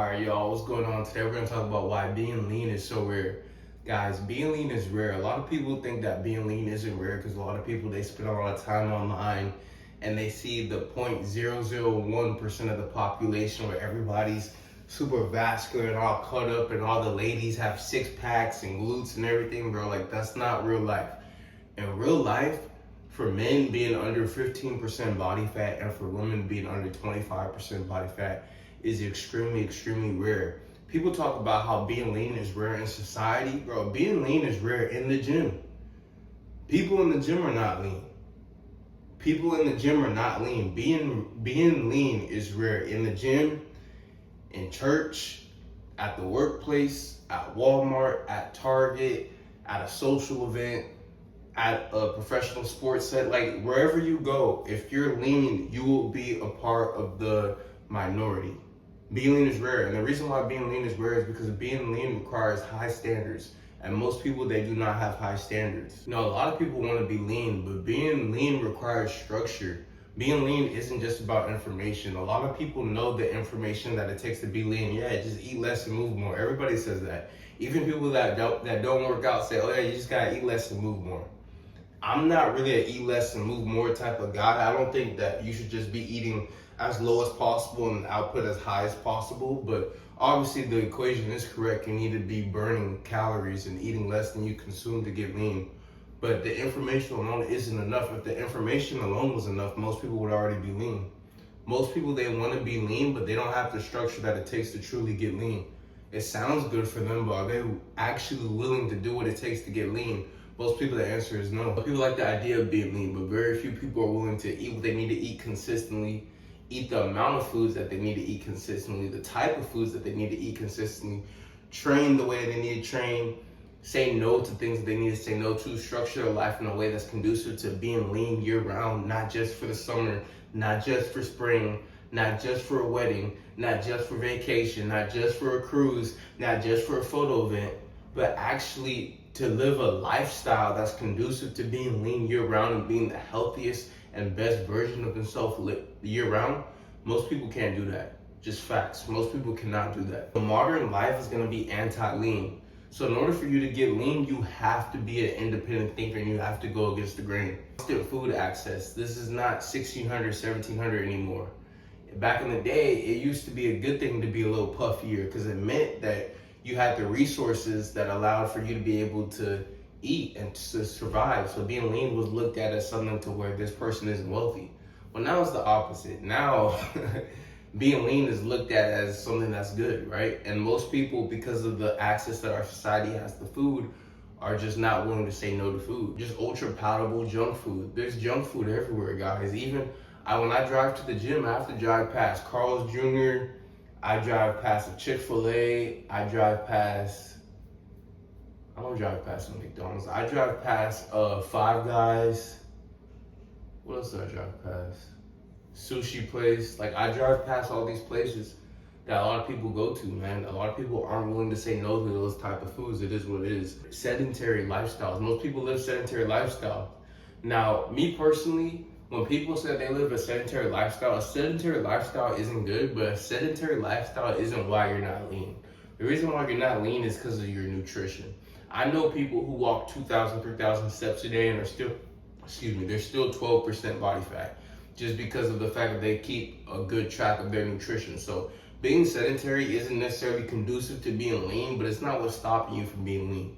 Alright, y'all, what's going on? Today we're going to talk about why being lean is so rare. Guys, being lean is rare. A lot of people think that being lean isn't rare because a lot of people, they spend a lot of time online and they see the 0.001% of the population where everybody's super vascular and all cut up and all the ladies have six packs and glutes and everything, bro. Like, that's not real life. In real life, for men being under 15% body fat and for women being under 25% body fat is extremely rare. People talk about how being lean is rare in society. Bro, being lean is rare in the gym. People in the gym are not lean. People in the gym are not lean. Being lean is rare in the gym, in church, at the workplace, at Walmart, at Target, at a social event, at a professional sports set. Like, wherever you go, if you're lean, you will be a part of the minority. Being lean is rare, and the reason why being lean is rare is because being lean requires high standards, and most people, they do not have high standards. You know, a lot of people want to be lean, but being lean requires structure. Being lean isn't just about information. A lot of people know the information that it takes to be lean. Yeah, just eat less and move more. Everybody says that. Even people that don't work out say, oh yeah, you just gotta eat less and move more. I'm not really an eat less and move more type of guy. I don't think that you should just be eating as low as possible and output as high as possible, but obviously the equation is correct. You need to be burning calories and eating less than you consume to get lean. But the information alone isn't enough. If the information alone was enough, most people would already be lean. Most people, they want to be lean, but they don't have the structure that it takes to truly get lean. It sounds good for them, but are they actually willing to do what it takes to get lean? Most people, the answer is no. People like the idea of being lean, but very few people are willing to eat what they need to eat consistently, eat the amount of foods that they need to eat consistently, the type of foods that they need to eat consistently, train the way they need to train, say no to things that they need to say no to, structure their life in a way that's conducive to being lean year round, not just for the summer, not just for spring, not just for a wedding, not just for vacation, not just for a cruise, not just for a photo event, but actually to live a lifestyle that's conducive to being lean year round and being the healthiest and best version of themselves year round. Most people can't do that. Just facts. Most people cannot do that. The modern life is going to be anti-lean. So in order for you to get lean, you have to be an independent thinker and you have to go against the grain. Constant food access. This is not 1600, 1700 anymore. Back in the day, it used to be a good thing to be a little puffier because it meant that you had the resources that allowed for you to be able to eat and to survive. So being lean was looked at as something to where this person isn't wealthy. Well, now it's the opposite. Now, being lean is looked at as something that's good, right? And most people, because of the access that our society has to food, are just not willing to say no to food. Just ultra palatable junk food. There's junk food everywhere, guys. Even when I drive to the gym, I have to drive past Carl's Jr., I drive past a Chick-fil-A, I don't drive past a McDonald's. I drive past Five Guys. What else do I drive past? Sushi place. Like, I drive past all these places that a lot of people go to, man. A lot of people aren't willing to say no to those type of foods. It is what it is. Sedentary lifestyles. Most people live sedentary lifestyles. Now, me personally, when people say they live a sedentary lifestyle isn't good, but a sedentary lifestyle isn't why you're not lean. The reason why you're not lean is because of your nutrition. I know people who walk 2,000, 3,000 steps a day and they're still 12% body fat, just because of the fact that they keep a good track of their nutrition. So being sedentary isn't necessarily conducive to being lean, but it's not what's stopping you from being lean.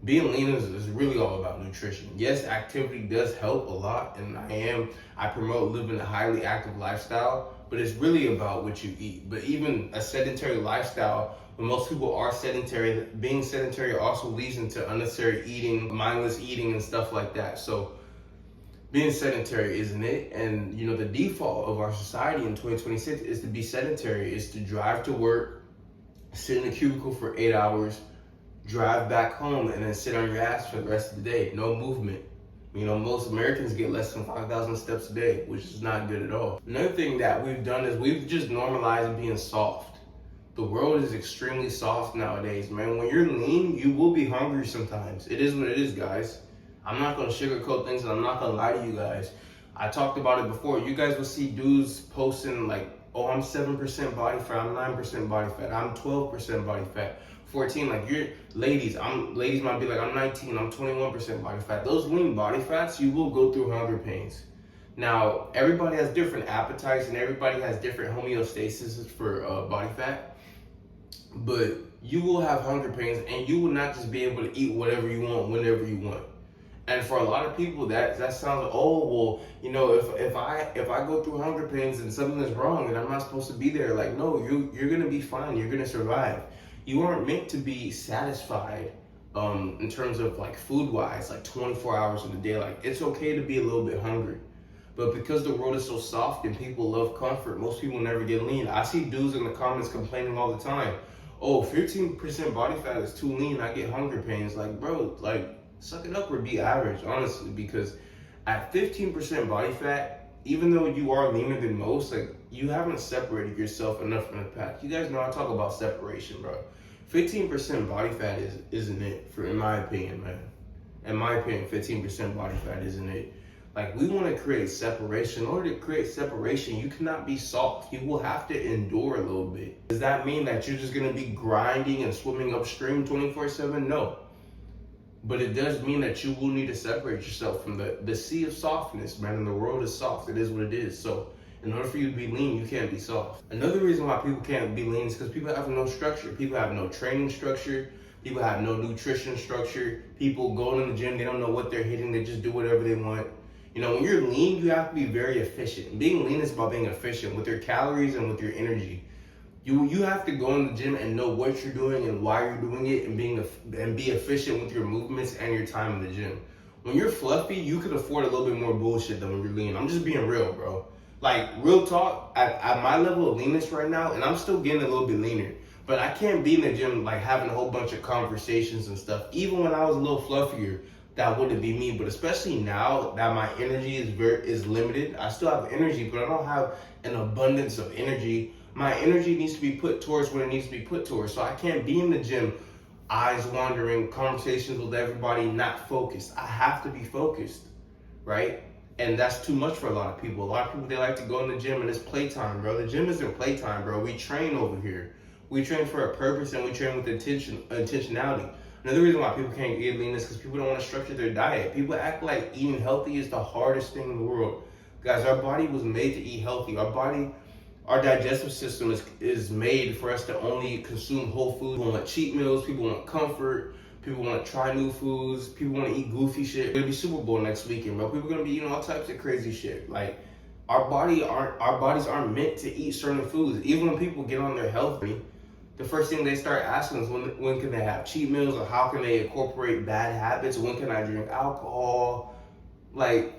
Being lean is really all about nutrition. Yes, activity does help a lot, and I promote living a highly active lifestyle, but it's really about what you eat. But even a sedentary lifestyle, when most people are sedentary, being sedentary also leads into unnecessary eating, mindless eating, and stuff like that. So being sedentary isn't it? And the default of our society in 2026 is to be sedentary, is to drive to work, sit in a cubicle for 8 hours, drive back home, and then sit on your ass for the rest of the day. No movement. Most Americans get less than 5,000 steps a day, which is not good at all. Another thing that we've done is we've just normalized being soft. The world is extremely soft nowadays, man. When you're lean, you will be hungry sometimes. It is what it is, guys. I'm not going to sugarcoat things, and I'm not going to lie to you guys. I talked about it before. You guys will see dudes posting like Oh, I'm 7% body fat, I'm 9% body fat, I'm 12% body fat, 14, like you're, ladies might be like, I'm 19, I'm 21% body fat. Those lean body fats, you will go through hunger pains. Now, everybody has different appetites and everybody has different homeostasis for body fat, but you will have hunger pains and you will not just be able to eat whatever you want, whenever you want. And for a lot of people, that sounds like, oh well, you know, if I go through hunger pains and something is wrong and I'm not supposed to be there, like no, you're gonna be fine. You're gonna survive. You aren't meant to be satisfied in terms of like food wise, like 24 hours in a day. Like it's okay to be a little bit hungry, but because the world is so soft and people love comfort, most people never get lean. I see dudes in the comments complaining all the time. Oh, 15% body fat is too lean. I get hunger pains. Like bro, like suck it up or be average, honestly, because at 15% body fat, even though you are leaner than most, like you haven't separated yourself enough from the pack. You guys know I talk about separation, bro. 15% body fat isn't it, in my opinion, man. In my opinion, 15% body fat isn't it. Like we want to create separation. In order to create separation, you cannot be soft. You will have to endure a little bit. Does that mean that you're just gonna be grinding and swimming upstream 24/7? No. But it does mean that you will need to separate yourself from the sea of softness, man. And the world is soft. It is what it is. So in order for you to be lean, you can't be soft. Another reason why people can't be lean is because people have no structure. People have no training structure. People have no nutrition structure. People go to the gym, they don't know what they're hitting. They just do whatever they want. You know, when you're lean, you have to be very efficient. Being lean is about being efficient with your calories and with your energy. You have to go in the gym and know what you're doing and why you're doing it, and be efficient with your movements and your time in the gym. When you're fluffy, you could afford a little bit more bullshit than when you're lean. I'm just being real, bro. Like real talk, at my level of leanness right now, and I'm still getting a little bit leaner, but I can't be in the gym like having a whole bunch of conversations and stuff. Even when I was a little fluffier, that wouldn't be me. But especially now that my energy is limited, I still have energy, but I don't have an abundance of energy. My energy needs to be put towards what it needs to be put towards. So I can't be in the gym, eyes wandering, conversations with everybody, not focused. I have to be focused, right? And that's too much for a lot of people. A lot of people, they like to go in the gym and it's playtime, bro. The gym isn't playtime, bro. We train over here. We train for a purpose and we train with intentionality. Another reason why people can't get lean is because people don't want to structure their diet. People act like eating healthy is the hardest thing in the world. Guys, our body was made to eat healthy. Our digestive system is made for us to only consume whole food. People want cheat meals, people want comfort, people want to try new foods, people want to eat goofy shit. It's gonna be Super Bowl next weekend, bro. People are gonna be eating all types of crazy shit. Like our bodies aren't meant to eat certain foods. Even when people get on their health, the first thing they start asking is when can they have cheat meals, or how can they incorporate bad habits, when can I drink alcohol? Like,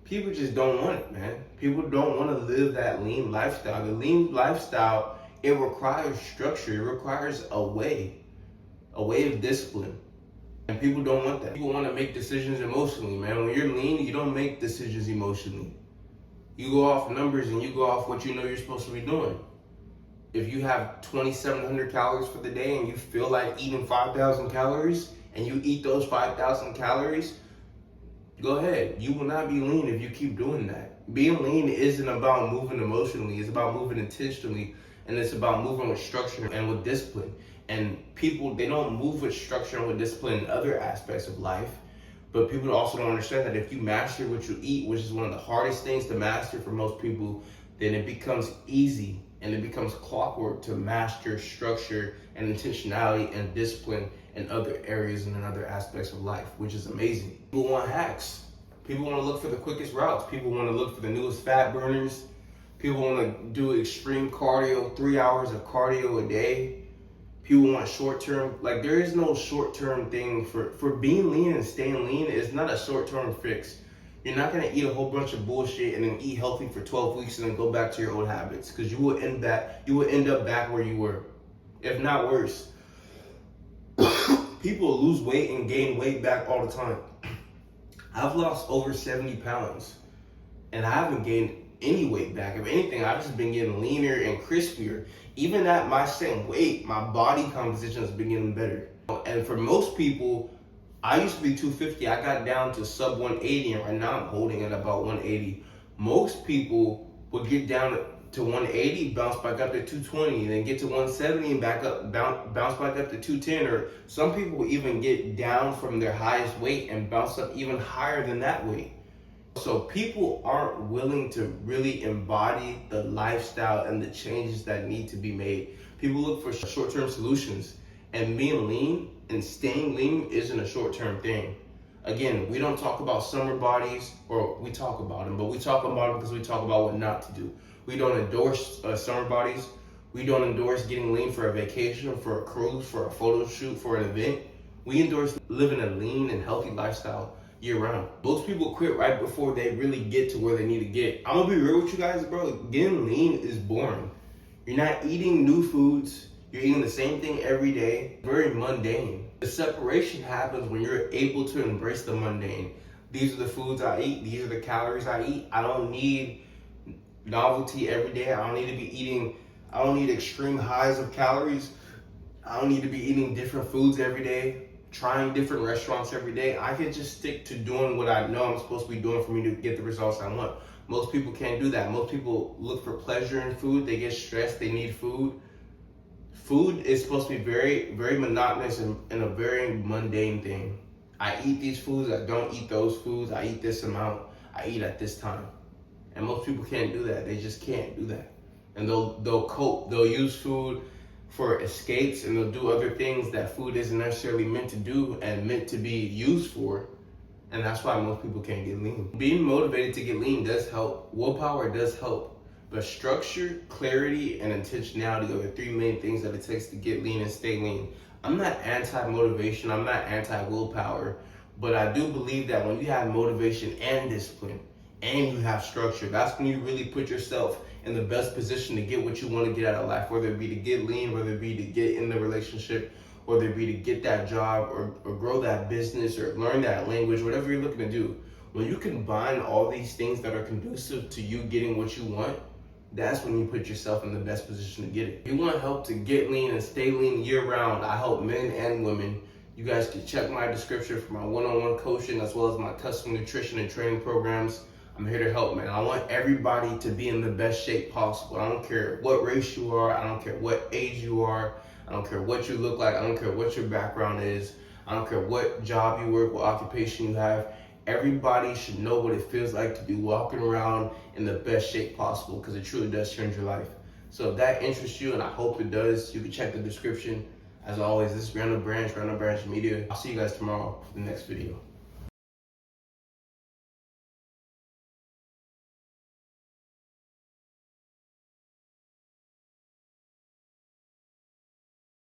people just don't want it, man. People don't want to live that lean lifestyle. The lean lifestyle, it requires structure. It requires a way of discipline. And people don't want that. People want to make decisions emotionally, man. When you're lean, you don't make decisions emotionally. You go off numbers and you go off what you know you're supposed to be doing. If you have 2,700 calories for the day and you feel like eating 5,000 calories and you eat those 5,000 calories, go ahead. You will not be lean if you keep doing that. Being lean isn't about moving emotionally. It's about moving intentionally, and it's about moving with structure and with discipline. And people, they don't move with structure and with discipline in other aspects of life. But people also don't understand that if you master what you eat, which is one of the hardest things to master for most people, then it becomes easy and it becomes clockwork to master structure and intentionality and discipline in other areas and in other aspects of life, which is amazing. People want hacks. People want to look for the quickest routes. People want to look for the newest fat burners. People want to do extreme cardio, 3 hours of cardio a day. People want short-term, like there is no short-term thing for being lean and staying lean. It's not a short-term fix. You're not gonna eat a whole bunch of bullshit and then eat healthy for 12 weeks and then go back to your old habits, because you will end up back where you were, if not worse. People lose weight and gain weight back all the time. I've lost over 70 pounds and I haven't gained any weight back. If anything, I've just been getting leaner and crispier. Even at my same weight, my body composition has been getting better. And for most people, I used to be 250. I got down to sub 180, and right now I'm holding at about 180. Most people would get down to 180, bounce back up to 220, then get to 170 and back up, bounce back up to 210. Or some people even get down from their highest weight and bounce up even higher than that weight. So people aren't willing to really embody the lifestyle and the changes that need to be made. People look for short-term solutions, and being lean and staying lean isn't a short-term thing. Again, we don't talk about summer bodies, or we talk about them, but we talk about them because we talk about what not to do. We don't endorse summer bodies. We don't endorse getting lean for a vacation, for a cruise, for a photo shoot, for an event. We endorse living a lean and healthy lifestyle year round. Most people quit right before they really get to where they need to get. I'm gonna be real with you guys, bro. Getting lean is boring. You're not eating new foods. You're eating the same thing every day. Very mundane. The separation happens when you're able to embrace the mundane. These are the foods I eat. These are the calories I eat. I don't need novelty every day. I don't need extreme highs of calories. I don't need to be eating different foods every day, trying different restaurants every day. I can just stick to doing what I know I'm supposed to be doing for me to get the results I want. Most people can't do that. Most people look for pleasure in food. They get stressed. They need food. Food is supposed to be very, very monotonous and a very mundane thing. I eat these foods. I don't eat those foods. I eat this amount. I eat at this time. And most people can't do that. They just can't do that. And they'll cope. They'll use food for escapes, and they'll do other things that food isn't necessarily meant to do and meant to be used for. And that's why most people can't get lean. Being motivated to get lean does help. Willpower does help. But structure, clarity, and intentionality are the three main things that it takes to get lean and stay lean. I'm not anti-motivation. I'm not anti-willpower. But I do believe that when you have motivation and discipline, and you have structure, that's when you really put yourself in the best position to get what you want to get out of life, whether it be to get lean, whether it be to get in the relationship, whether it be to get that job or grow that business or learn that language, whatever you're looking to do. When you combine all these things that are conducive to you getting what you want, that's when you put yourself in the best position to get it. If you want help to get lean and stay lean year round, I help men and women. You guys can check my description for my one-on-one coaching as well as my custom nutrition and training programs. I'm here to help, man. I want everybody to be in the best shape possible. I don't care what race you are. I don't care what age you are. I don't care what you look like. I don't care what your background is. I don't care what job you work, what occupation you have. Everybody should know what it feels like to be walking around in the best shape possible, because it truly does change your life. So if that interests you, and I hope it does, you can check the description. As always, this is Randall Branch Media. I'll see you guys tomorrow for the next video.